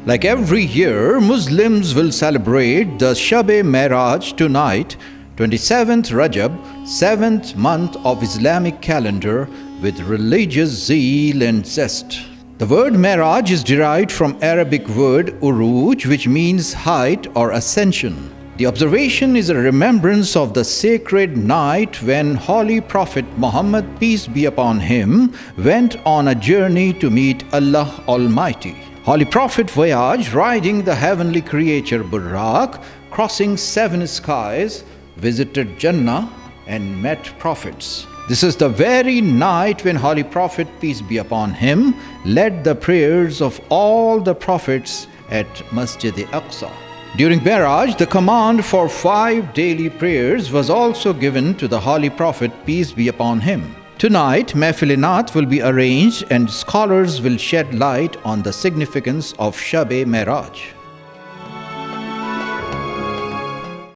Like every year, Muslims will celebrate the Shab-e-Mairaj tonight, 27th Rajab, 7th month of Islamic calendar, with religious zeal and zest. The word Mairaj is derived from Arabic word Urooj, which means height or ascension. The observation is a remembrance of the sacred night when Holy Prophet Muhammad, peace be upon him, went on a journey to meet Allah Almighty. Holy Prophet voyaged riding the heavenly creature Burraq, crossing 7 skies, visited Jannah and met prophets. This is the very night when Holy Prophet, peace be upon him, led the prayers of all the prophets at Masjid-e-Aqsa. During Mairaj, the command for 5 daily prayers was also given to the Holy Prophet, peace be upon him. Tonight, Mehfil-e-Naat will be arranged and scholars will shed light on the significance of Shab-e-Mairaj.